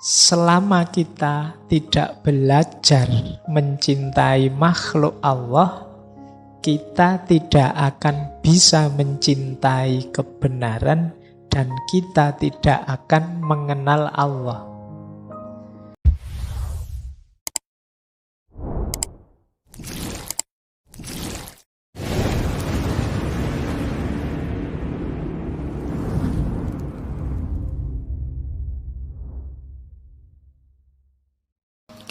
selama kita tidak belajar mencintai makhluk Allah, kita tidak akan bisa mencintai kebenaran dan kita tidak akan mengenal Allah.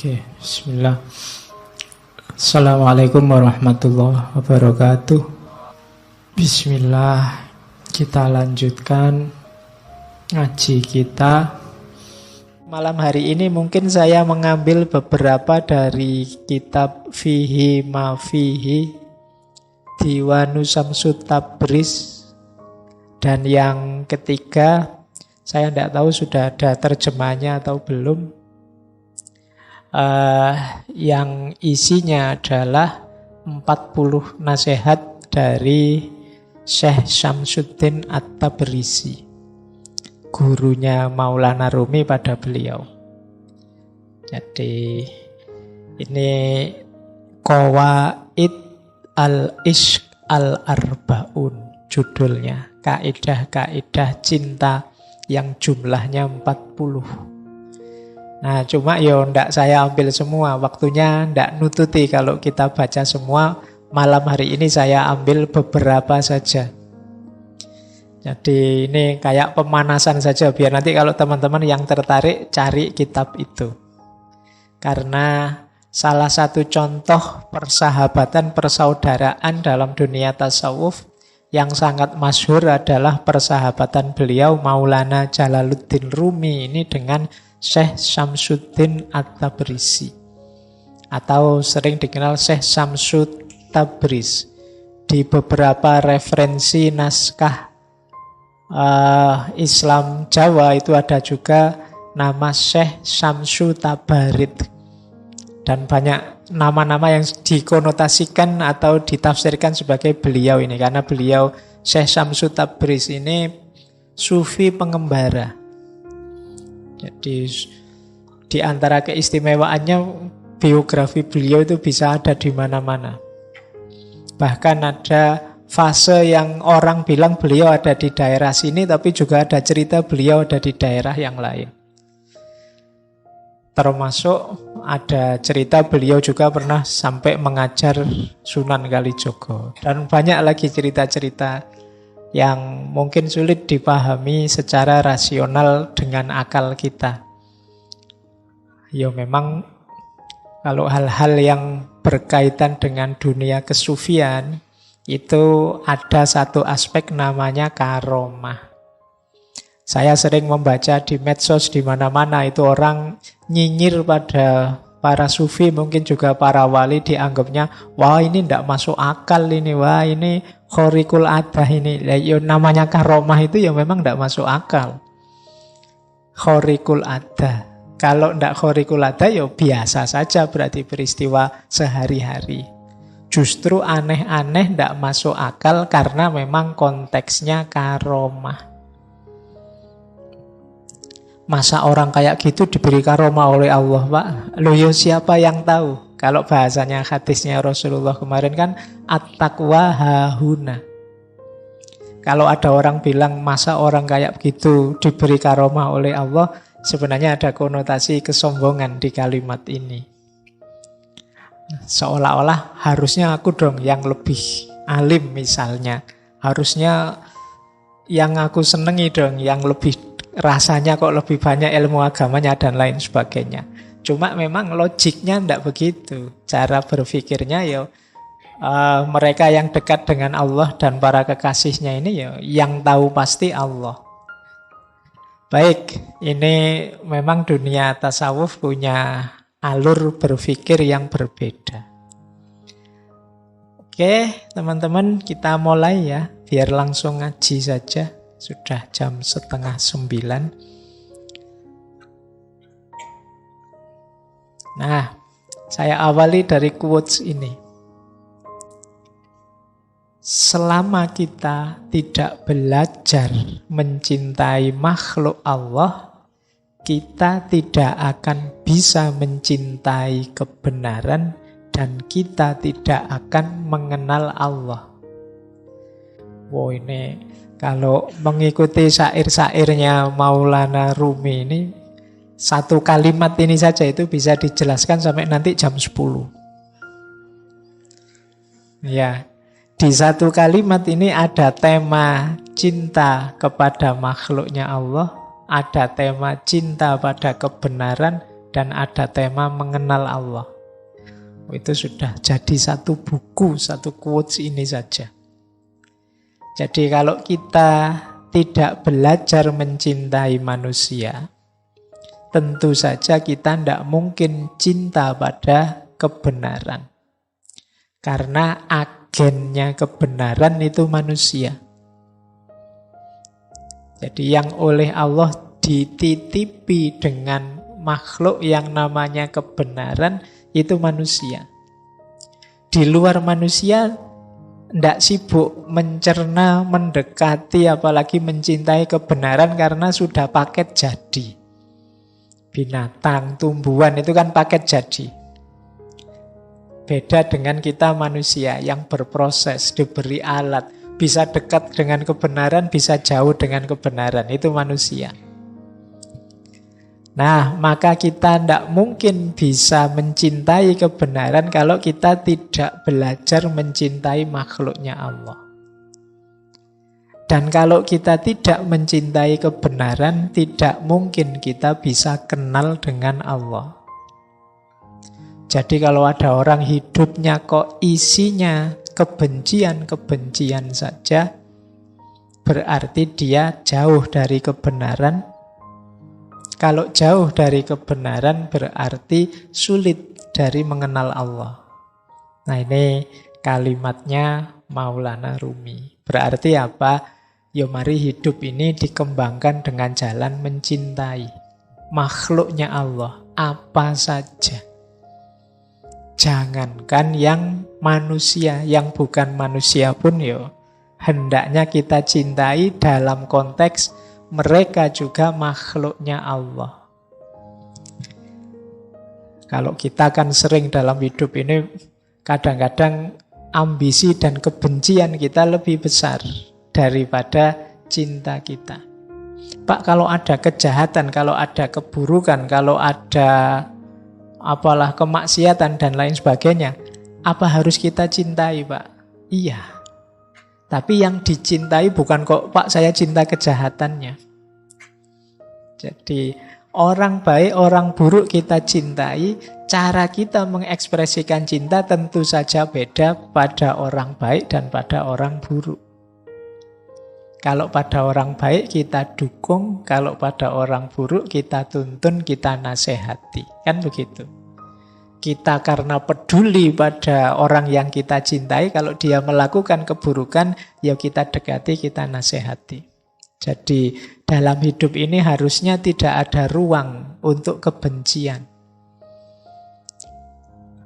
Oke, bismillah. Assalamualaikum warahmatullahi wabarakatuh. Bismillah, kita lanjutkan ngaji kita. Malam hari ini mungkin saya mengambil beberapa dari kitab Fihi Ma Fihi Diwanu Syamsut Tabriz. Dan yang ketiga, saya tidak tahu sudah ada terjemahnya atau belum. Yang isinya adalah 40 nasihat dari Syekh Syamsuddin At-Tabrizi, gurunya Maulana Rumi pada beliau. Jadi ini Qawaid al-Ishq al-Arba'un judulnya, kaidah-kaidah cinta yang jumlahnya 40. Nah, cuma ndak saya ambil semua, waktunya ndak nututi kalau kita baca semua. Malam hari ini saya ambil beberapa saja. Jadi ini kayak pemanasan saja, biar nanti kalau teman-teman yang tertarik cari kitab itu. Karena salah satu contoh persahabatan, persaudaraan dalam dunia tasawuf yang sangat masyhur adalah persahabatan beliau Maulana Jalaluddin Rumi ini dengan Syekh Syamsuddin At-Tabrizi, atau sering dikenal Syekh Syamsut Tabriz. Di beberapa referensi naskah Islam Jawa itu ada juga nama Syekh Syamsu Tabarid. Dan banyak nama-nama yang dikonotasikan atau ditafsirkan sebagai beliau ini, karena beliau Syekh Syamsut Tabriz ini sufi pengembara. Jadi di antara keistimewaannya, biografi beliau itu bisa ada di mana-mana. Bahkan ada fase yang orang bilang beliau ada di daerah sini, tapi juga ada cerita beliau ada di daerah yang lain. Termasuk ada cerita beliau juga pernah sampai mengajar Sunan Kalijogo. Dan banyak lagi cerita-cerita yang mungkin sulit dipahami secara rasional dengan akal kita. Ya memang kalau hal-hal yang berkaitan dengan dunia kesufian itu ada satu aspek namanya karomah. Saya sering membaca di medsos di mana-mana itu orang nyinyir pada para sufi, mungkin juga para wali, dianggapnya wah ini tidak masuk akal ini, wah ini khorikul adah ini. Ya, namanya karomah itu ya memang tidak masuk akal. Khorikul adah. Kalau tidak khorikul adah ya biasa saja, berarti peristiwa sehari-hari. Justru aneh-aneh tidak masuk akal karena memang konteksnya karomah. Masa orang kayak gitu diberi karomah oleh Allah, Pak? Loh ya siapa yang tahu? Kalau bahasanya hadisnya Rasulullah kemarin kan at-taqwa hahuna. Kalau ada orang bilang masa orang kayak begitu diberi karomah oleh Allah, sebenarnya ada konotasi kesombongan di kalimat ini. Seolah-olah harusnya aku dong yang lebih alim misalnya. Harusnya yang aku senengi dong yang lebih, rasanya kok lebih banyak ilmu agamanya dan lain sebagainya. Cuma memang logiknya tidak begitu. Cara berpikirnya ya mereka yang dekat dengan Allah dan para kekasihnya ini ya yang tahu pasti Allah. Baik, ini memang dunia tasawuf punya alur berpikir yang berbeda. Oke, teman-teman, kita mulai ya, biar langsung ngaji saja. Sudah jam 8:30. Nah, saya awali dari quotes ini. Selama kita tidak belajar mencintai makhluk Allah, kita tidak akan bisa mencintai kebenaran dan kita tidak akan mengenal Allah. Wow, ini kalau mengikuti syair-syairnya Maulana Rumi ini, satu kalimat ini saja itu bisa dijelaskan sampai nanti jam 10. Ya, di satu kalimat ini ada tema cinta kepada makhluknya Allah, ada tema cinta pada kebenaran, dan ada tema mengenal Allah. Itu sudah jadi satu buku, satu quotes ini saja. Jadi kalau kita tidak belajar mencintai manusia, tentu saja kita tidak mungkin cinta pada kebenaran. Karena agennya kebenaran itu manusia. Jadi yang oleh Allah dititipi dengan makhluk yang namanya kebenaran itu manusia. Di luar manusia tidak sibuk mencerna, mendekati, apalagi mencintai kebenaran karena sudah paket jadi. Binatang, tumbuhan itu kan paket jadi. Beda dengan kita manusia yang berproses, diberi alat, bisa dekat dengan kebenaran, bisa jauh dengan kebenaran. Itu manusia. Nah, maka kita tidak mungkin bisa mencintai kebenaran kalau kita tidak belajar mencintai makhluknya Allah. Dan kalau kita tidak mencintai kebenaran, tidak mungkin kita bisa kenal dengan Allah. Jadi kalau ada orang hidupnya kok isinya kebencian-kebencian saja, berarti dia jauh dari kebenaran. Kalau jauh dari kebenaran berarti sulit dari mengenal Allah. Nah, ini kalimatnya Maulana Rumi. Berarti apa? Ya mari hidup ini dikembangkan dengan jalan mencintai makhluknya Allah apa saja. Jangankan yang manusia, yang bukan manusia pun ya hendaknya kita cintai dalam konteks mereka juga makhluknya Allah. Kalau kita kan sering dalam hidup ini kadang-kadang ambisi dan kebencian kita lebih besar daripada cinta kita. Pak, kalau ada kejahatan, kalau ada keburukan, kalau ada apalah kemaksiatan dan lain sebagainya, apa harus kita cintai, Pak? Iya. Tapi yang dicintai bukan kok, Pak, saya cinta kejahatannya. Jadi orang baik, orang buruk kita cintai, cara kita mengekspresikan cinta tentu saja beda pada orang baik dan pada orang buruk. Kalau pada orang baik kita dukung, kalau pada orang buruk kita tuntun, kita nasihati. Kan begitu. Kita karena peduli pada orang yang kita cintai, kalau dia melakukan keburukan, ya kita dekati, kita nasihati. Jadi dalam hidup ini harusnya tidak ada ruang untuk kebencian.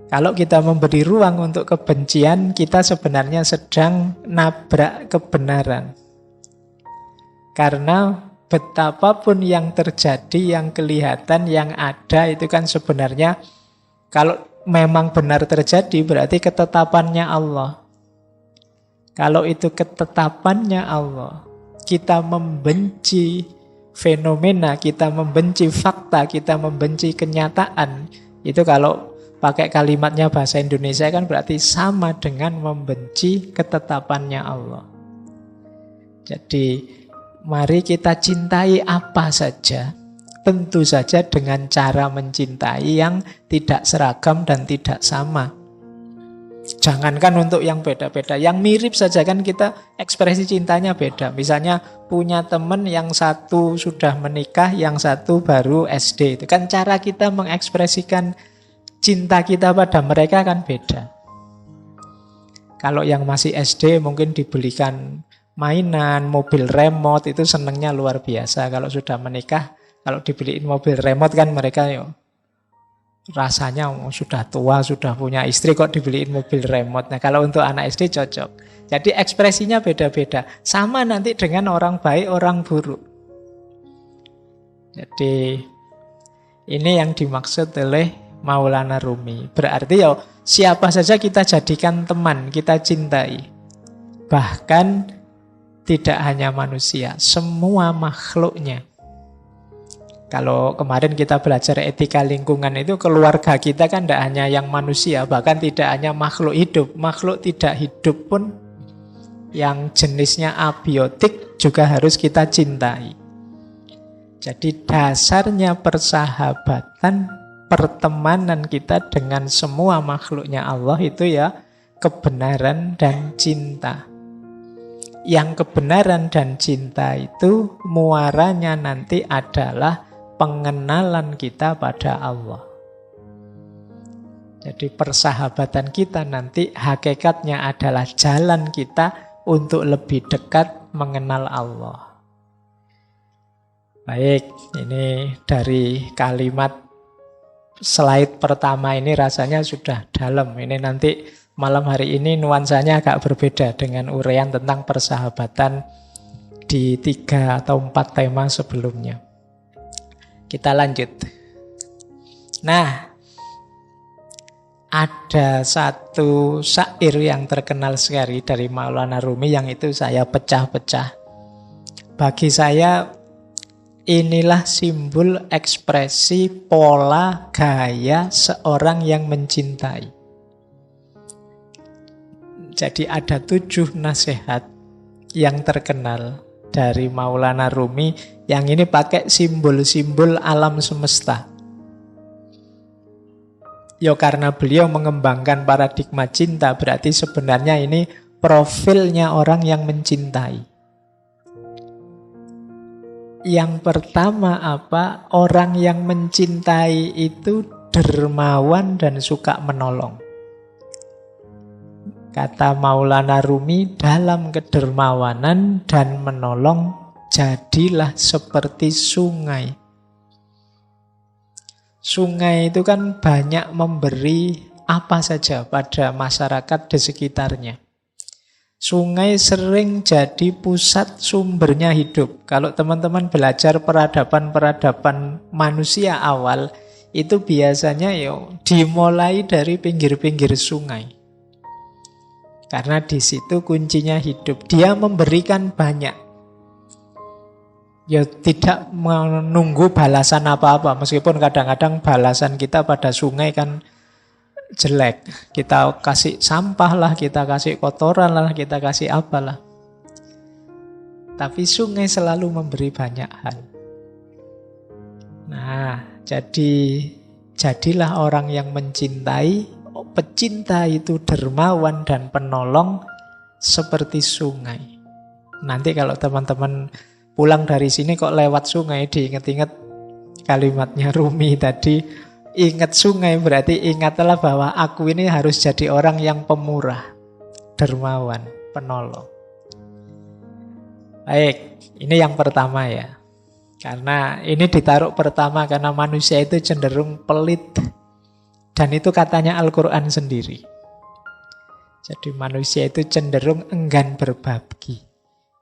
Kalau kita memberi ruang untuk kebencian, kita sebenarnya sedang nabrak kebenaran. Karena betapapun yang terjadi, yang kelihatan, yang ada, itu kan sebenarnya kalau memang benar terjadi berarti ketetapannya Allah. Kalau itu ketetapannya Allah, kita membenci fenomena, kita membenci fakta, kita membenci kenyataan, itu kalau pakai kalimatnya bahasa Indonesia kan berarti sama dengan membenci ketetapannya Allah. Jadi mari kita cintai apa saja, tentu saja dengan cara mencintai yang tidak seragam dan tidak sama. Jangankan untuk yang beda-beda, yang mirip saja kan kita ekspresi cintanya beda. Misalnya punya teman yang satu sudah menikah, yang satu baru SD. Itu kan cara kita mengekspresikan cinta kita pada mereka kan beda. Kalau yang masih SD mungkin dibelikan mainan, mobil remote, itu senangnya luar biasa. Kalau sudah menikah, kalau dibeliin mobil remote kan mereka rasanya sudah tua, sudah punya istri kok dibeliin mobil remote. Nah kalau untuk anak SD cocok. Jadi ekspresinya beda-beda. Sama nanti dengan orang baik, orang buruk. Jadi Ini yang dimaksud oleh Maulana Rumi. Berarti ya siapa saja kita jadikan teman, kita cintai. Bahkan tidak hanya manusia, semua makhluknya. Kalau kemarin kita belajar etika lingkungan itu, keluarga kita kan tidak hanya yang manusia, bahkan tidak hanya makhluk hidup. Makhluk tidak hidup pun yang jenisnya abiotik juga harus kita cintai. Jadi dasarnya persahabatan, pertemanan kita dengan semua makhluknya Allah itu ya kebenaran dan cinta. Yang kebenaran dan cinta itu muaranya nanti adalah pengenalan kita pada Allah. Jadi persahabatan kita nanti hakikatnya adalah jalan kita untuk lebih dekat mengenal Allah. Baik, ini dari kalimat slide pertama ini rasanya sudah dalam. Ini nanti malam hari ini nuansanya agak berbeda dengan uraian tentang persahabatan di 3 atau 4 tema sebelumnya. Kita lanjut. Nah, ada satu syair yang terkenal sekali dari Maulana Rumi yang itu saya pecah-pecah. Bagi saya inilah simbol ekspresi pola gaya seorang yang mencintai. Jadi ada 7 nasihat yang terkenal dari Maulana Rumi yang ini pakai simbol-simbol alam semesta. Ya karena beliau mengembangkan paradigma cinta, berarti sebenarnya ini profilnya orang yang mencintai. Yang pertama apa? Orang yang mencintai itu dermawan dan suka menolong. Kata Maulana Rumi, dalam kedermawanan dan menolong, jadilah seperti sungai. Sungai itu kan banyak memberi apa saja pada masyarakat di sekitarnya. Sungai sering jadi pusat sumbernya hidup. Kalau teman-teman belajar peradaban-peradaban manusia awal, itu biasanya dimulai dari pinggir-pinggir sungai. Karena di situ kuncinya hidup. Dia memberikan banyak. Ya tidak menunggu balasan apa-apa. Meskipun kadang-kadang balasan kita pada sungai kan jelek. Kita kasih sampah lah, kita kasih kotoran lah, kita kasih apalah. Tapi sungai selalu memberi banyak hal. Nah, jadilah orang yang mencintai. Pecinta itu dermawan dan penolong seperti sungai. Nanti kalau teman-teman pulang dari sini kok lewat sungai, diingat-ingat kalimatnya Rumi tadi. Ingat sungai berarti ingatlah bahwa aku ini harus jadi orang yang pemurah, dermawan, penolong. Baik, ini yang pertama ya. Karena ini ditaruh pertama karena manusia itu cenderung pelit. Dan itu katanya Al-Quran sendiri. Jadi manusia itu cenderung enggan berbagi.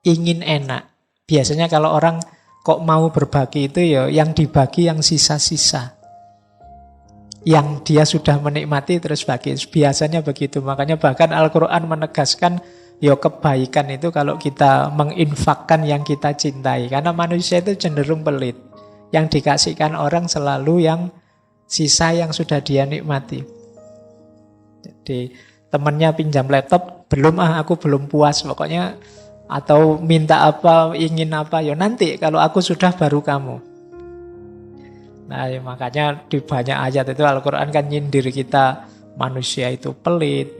Ingin enak. Biasanya kalau orang kok mau berbagi itu ya yang dibagi yang sisa-sisa. Yang dia sudah menikmati terus bagi. Biasanya begitu. Makanya bahkan Al-Quran menegaskan ya kebaikan itu kalau kita menginfakkan yang kita cintai. Karena manusia itu cenderung pelit. Yang dikasihkan orang selalu yang sisa yang sudah dia nikmati. Jadi temannya pinjam laptop, aku belum puas pokoknya. Atau minta apa, ingin apa, ya nanti kalau aku sudah baru kamu. Nah ya makanya di banyak ayat itu Al-Quran kan nyindir kita. Manusia itu pelit.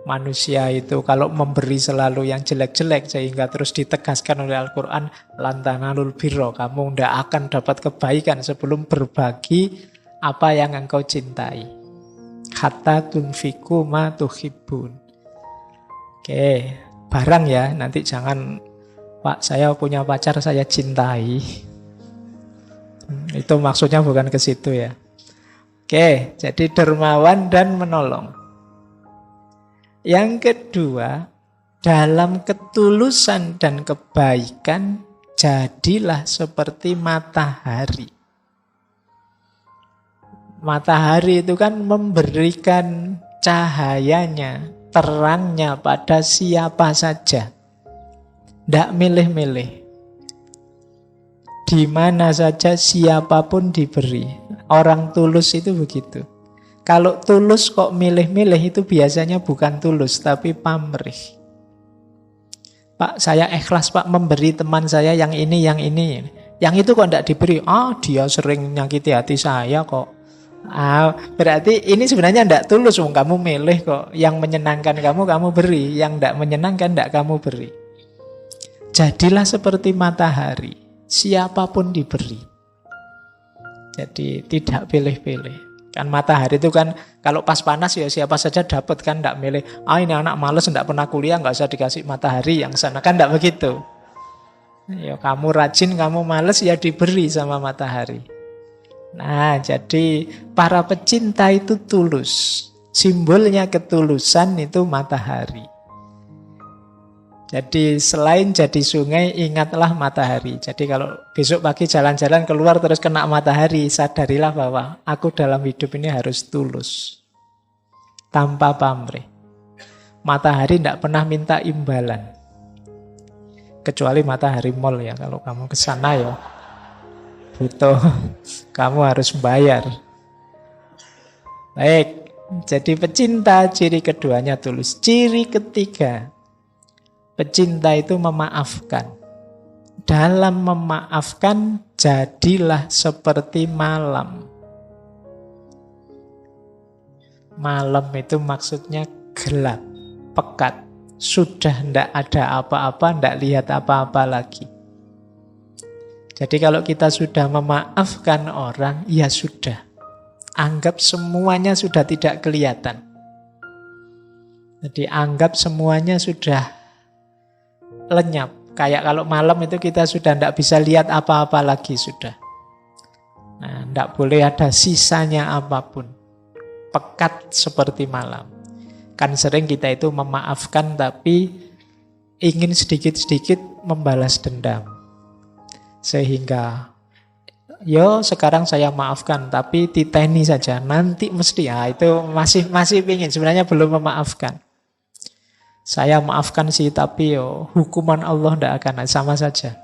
Manusia itu kalau memberi selalu yang jelek-jelek. Sehingga terus ditegaskan oleh Al-Quran, lan tanalul birra, kamu tidak akan dapat kebaikan sebelum berbagi apa yang engkau cintai. Hatta tunfiku ma tuhibbun. Oke, barang ya, nanti jangan Pak saya punya pacar saya cintai. Itu maksudnya bukan ke situ ya. Oke, jadi dermawan dan menolong. Yang kedua, dalam ketulusan dan kebaikan jadilah seperti matahari. Matahari itu kan memberikan cahayanya, terangnya pada siapa saja. Tidak milih-milih. Di mana saja siapapun diberi. Orang tulus itu begitu. Kalau tulus kok milih-milih itu biasanya bukan tulus tapi pamrih. Pak, saya ikhlas Pak memberi teman saya yang ini, yang ini. Yang itu kok tidak diberi? Dia sering nyakiti hati saya kok. Berarti ini sebenarnya tidak tulus. Kamu milih kok. Yang menyenangkan kamu beri. Yang tidak menyenangkan tidak kamu beri. Jadilah seperti matahari. Siapapun diberi. Jadi tidak pilih-pilih. Kan matahari itu kan kalau pas panas ya siapa saja dapat kan, tidak milih. Ini anak malas tidak pernah kuliah nggak usah dikasih matahari yang sana, kan tidak begitu. Ya kamu rajin, kamu malas ya diberi sama matahari. Nah jadi para pecinta itu tulus. Simbolnya ketulusan itu matahari. Jadi selain jadi sungai, ingatlah matahari. Jadi kalau besok pagi jalan-jalan keluar terus kena matahari, sadarilah bahwa aku dalam hidup ini harus tulus. Tanpa pamrih. Matahari tidak pernah minta imbalan. Kecuali matahari mall ya. Kalau kamu ke sana ya butuh, kamu harus bayar. Baik, jadi pecinta ciri keduanya tulus. Ciri ketiga, pecinta itu memaafkan. Dalam memaafkan, jadilah seperti malam. Malam itu maksudnya gelap, pekat. Sudah tidak ada apa-apa, tidak lihat apa-apa lagi. Jadi kalau kita sudah memaafkan orang, ya sudah. Anggap semuanya sudah tidak kelihatan. Jadi anggap semuanya sudah lenyap. Kayak kalau malam itu kita sudah tidak bisa lihat apa-apa lagi sudah. Nah, tidak boleh ada sisanya apapun. Pekat seperti malam. Kan sering kita itu memaafkan tapi ingin sedikit-sedikit membalas dendam. Sehingga sekarang saya maafkan tapi titeni saja. Nanti mesti itu masih ingin. Sebenarnya belum memaafkan. Saya maafkan sih tapi hukuman Allah tidak akan, sama saja.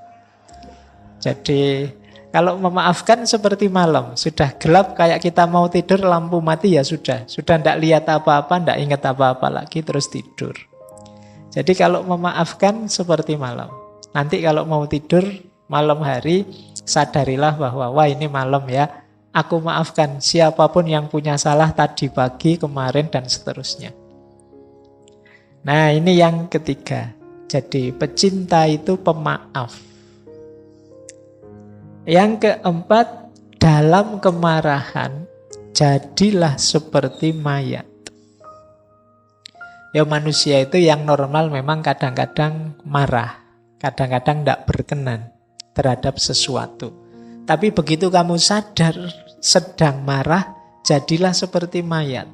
Jadi kalau memaafkan seperti malam, sudah gelap kayak kita mau tidur lampu mati ya sudah tidak lihat apa-apa, tidak ingat apa-apa lagi terus tidur. Jadi kalau memaafkan seperti malam. Nanti kalau mau tidur malam hari sadarilah bahwa wah ini malam ya. Aku maafkan siapapun yang punya salah tadi pagi, kemarin dan seterusnya. Nah ini yang ketiga. Jadi pecinta itu pemaaf. Yang keempat, dalam kemarahan jadilah seperti mayat. Ya manusia itu yang normal memang kadang-kadang marah. Kadang-kadang tidak berkenan terhadap sesuatu. Tapi begitu kamu sadar sedang marah, jadilah seperti mayat.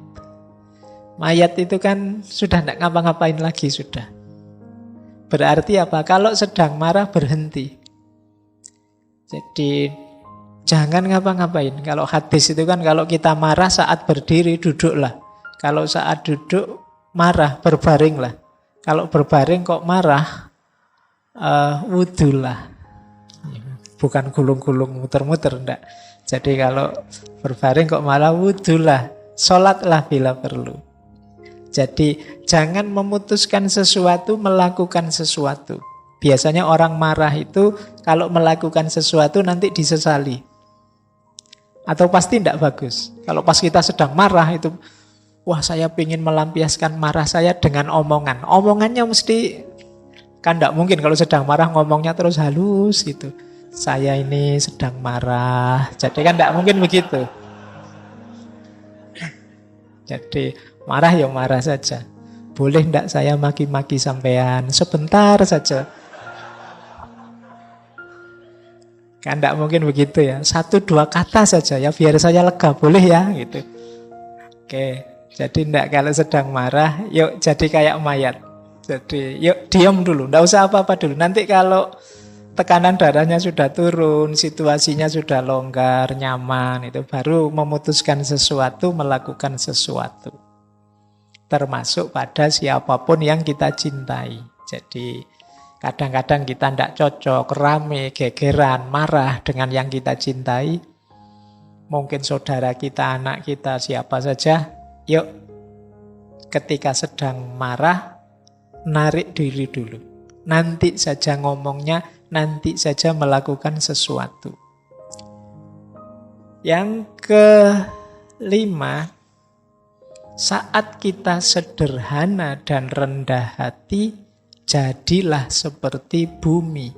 Mayat itu kan sudah tidak ngapa-ngapain lagi sudah. Berarti apa? Kalau sedang marah berhenti. Jadi jangan ngapa-ngapain. Kalau hadis itu kan kalau kita marah saat berdiri duduklah. Kalau saat duduk marah berbaringlah. Kalau berbaring kok marah wudulah. Bukan gulung-gulung muter-muter enggak. Jadi kalau berbaring kok malah wudulah. Sholatlah bila perlu. Jadi jangan memutuskan sesuatu, melakukan sesuatu. Biasanya orang marah itu kalau melakukan sesuatu nanti disesali. Atau pasti tidak bagus. Kalau pas kita sedang marah itu, wah saya ingin melampiaskan marah saya dengan omongan. Omongannya mesti, kan tidak mungkin kalau sedang marah ngomongnya terus halus gitu. Saya ini sedang marah. Jadi kan tidak mungkin begitu. Jadi marah ya marah saja. Boleh enggak saya maki-maki sampean sebentar saja. Kan enggak mungkin begitu ya. 1-2 kata saja ya biar saya lega, boleh ya gitu. Oke, jadi enggak kalau sedang marah, yuk jadi kayak mayat. Jadi yuk diam dulu, enggak usah apa-apa dulu. Nanti kalau tekanan darahnya sudah turun, situasinya sudah longgar, nyaman, itu baru memutuskan sesuatu, melakukan sesuatu. Termasuk pada siapapun yang kita cintai. Jadi kadang-kadang kita tidak cocok, rame, gegeran, marah dengan yang kita cintai. Mungkin saudara kita, anak kita, siapa saja. Yuk, ketika sedang marah, narik diri dulu. Nanti saja ngomongnya, nanti saja melakukan sesuatu. Yang kelima, saat kita sederhana dan rendah hati, jadilah seperti bumi.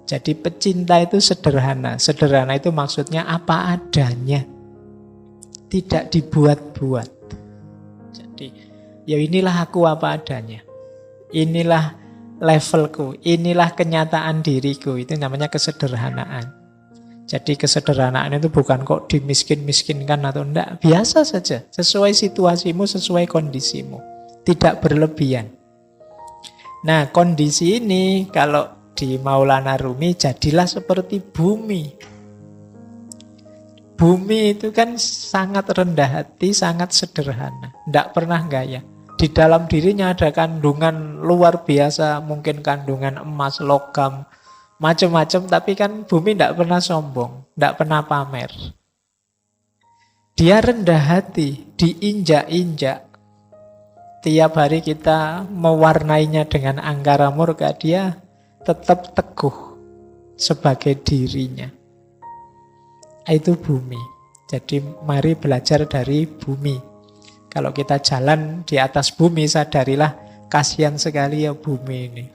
Jadi pecinta itu sederhana. Sederhana itu maksudnya apa adanya. Tidak dibuat-buat. Jadi, ya inilah aku apa adanya. Inilah levelku, inilah kenyataan diriku. Itu namanya kesederhanaan. Jadi kesederhanaan itu bukan kok dimiskin-miskinkan atau enggak. Biasa saja, sesuai situasimu, sesuai kondisimu. Tidak berlebihan. Nah, kondisi ini kalau di Maulana Rumi jadilah seperti bumi. Bumi itu kan sangat rendah hati, sangat sederhana. Tidak pernah gaya. Di dalam dirinya ada kandungan luar biasa, mungkin kandungan emas, logam, macam-macam, tapi kan bumi tidak pernah sombong, tidak pernah pamer. Dia rendah hati, diinjak-injak. Tiap hari kita mewarnainya dengan angkara murka, dia tetap teguh sebagai dirinya. Itu bumi. Jadi mari belajar dari bumi. Kalau kita jalan di atas bumi, sadarilah kasihan sekali ya bumi ini.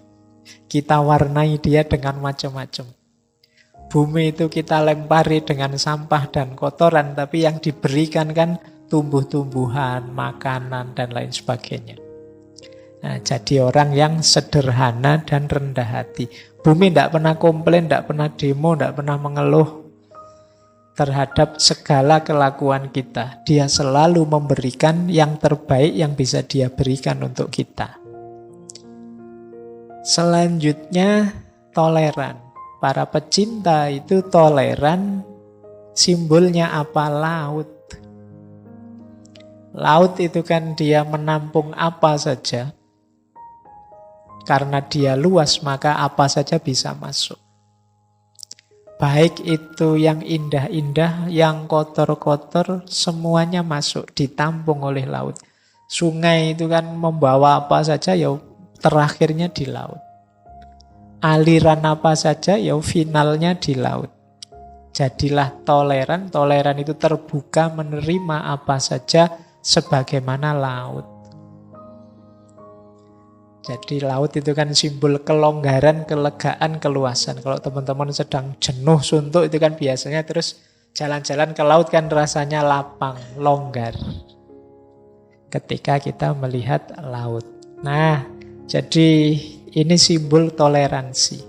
Kita warnai dia dengan macam-macam. Bumi itu kita lempari dengan sampah dan kotoran, tapi yang diberikan kan tumbuh-tumbuhan, makanan, dan lain sebagainya. Nah, jadi orang yang sederhana dan rendah hati. Bumi tidak pernah komplain, tidak pernah demo, tidak pernah mengeluh terhadap segala kelakuan kita. Dia selalu memberikan yang terbaik yang bisa dia berikan untuk kita. Selanjutnya, toleran. Para pecinta itu toleran. Simbolnya apa? Laut. Laut itu kan dia menampung apa saja. Karena dia luas, maka apa saja bisa masuk. Baik itu yang indah-indah, yang kotor-kotor, semuanya masuk, ditampung oleh laut. Sungai itu kan membawa apa saja, ya terakhirnya di laut. Aliran apa saja, ya finalnya di laut. Jadilah toleran. Toleran itu terbuka menerima apa saja sebagaimana laut. Jadi laut itu kan simbol kelonggaran, kelegaan, keluasan. Kalau teman-teman sedang jenuh, suntuk, itu kan biasanya terus jalan-jalan ke laut kan rasanya lapang, longgar. Ketika kita melihat laut. Nah, jadi ini simbol toleransi.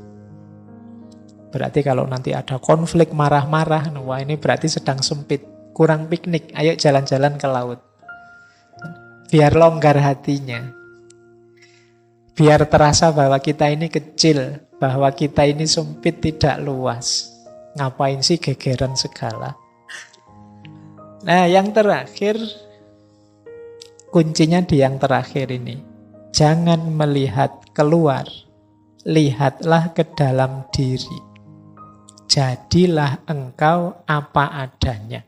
Berarti kalau nanti ada konflik, marah-marah, wah ini berarti sedang sempit, kurang piknik, ayo jalan-jalan ke laut. Biar longgar hatinya. Biar terasa bahwa kita ini kecil, bahwa kita ini sempit, tidak luas. Ngapain sih gegeran segala? Nah, yang terakhir, kuncinya di yang terakhir ini. Jangan melihat keluar, lihatlah ke dalam diri. Jadilah engkau apa adanya.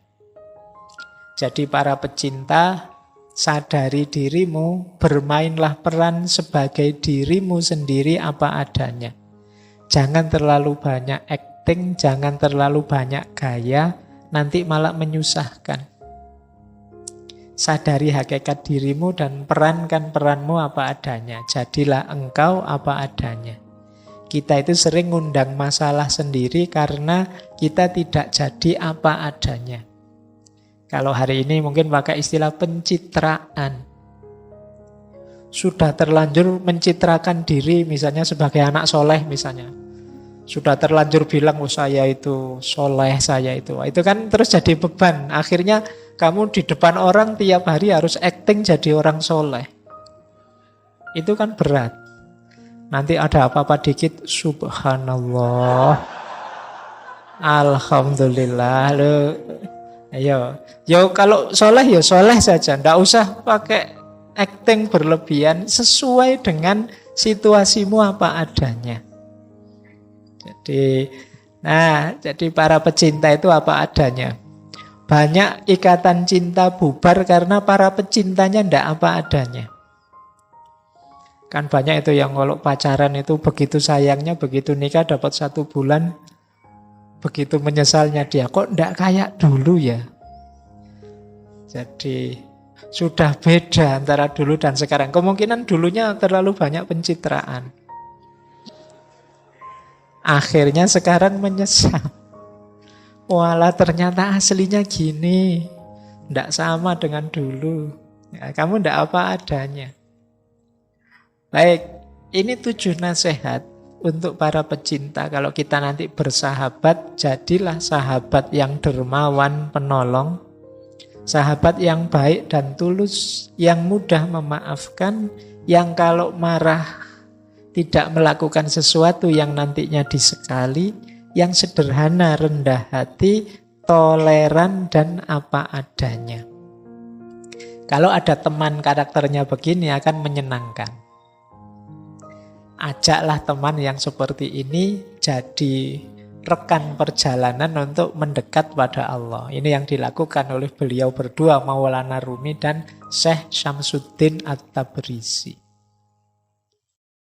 Jadi para pecinta, sadari dirimu, bermainlah peran sebagai dirimu sendiri apa adanya. Jangan terlalu banyak acting, jangan terlalu banyak gaya, nanti malah menyusahkan. Sadari hakikat dirimu dan perankan peranmu apa adanya. Jadilah engkau apa adanya. Kita itu sering ngundang masalah sendiri karena kita tidak jadi apa adanya. Kalau hari ini mungkin pakai istilah pencitraan. Sudah terlanjur mencitrakan diri misalnya sebagai anak soleh misalnya. Sudah terlanjur bilang, oh saya itu soleh, saya itu. Itu kan terus jadi beban. Akhirnya kamu di depan orang tiap hari harus acting jadi orang soleh. Itu kan berat. Nanti ada apa-apa dikit, subhanallah, alhamdulillah. Lo, ayo, yo kalau soleh ya soleh saja, ndak usah pakai acting berlebihan, sesuai dengan situasimu apa adanya. Jadi para pecinta itu apa adanya. Banyak ikatan cinta bubar karena para pecintanya ndak apa adanya. Kan banyak itu yang kalau pacaran itu begitu sayangnya, begitu nikah dapat 1 bulan, begitu menyesalnya dia, kok ndak kayak dulu ya. Jadi sudah beda antara dulu dan sekarang. Kemungkinan dulunya terlalu banyak pencitraan. Akhirnya sekarang menyesal. Walah ternyata aslinya gini. Ndak sama dengan dulu. Ya, kamu ndak apa adanya. Baik, ini 7 nasihat untuk para pecinta. Kalau kita nanti bersahabat, jadilah sahabat yang dermawan, penolong. Sahabat yang baik dan tulus, yang mudah memaafkan, yang kalau marah tidak melakukan sesuatu yang nantinya disekali, yang sederhana, rendah hati, toleran, dan apa adanya. Kalau ada teman karakternya begini akan menyenangkan. Ajaklah teman yang seperti ini jadi rekan perjalanan untuk mendekat pada Allah. Ini yang dilakukan oleh beliau berdua, Maulana Rumi dan Syekh Syamsuddin At-Tabrisi.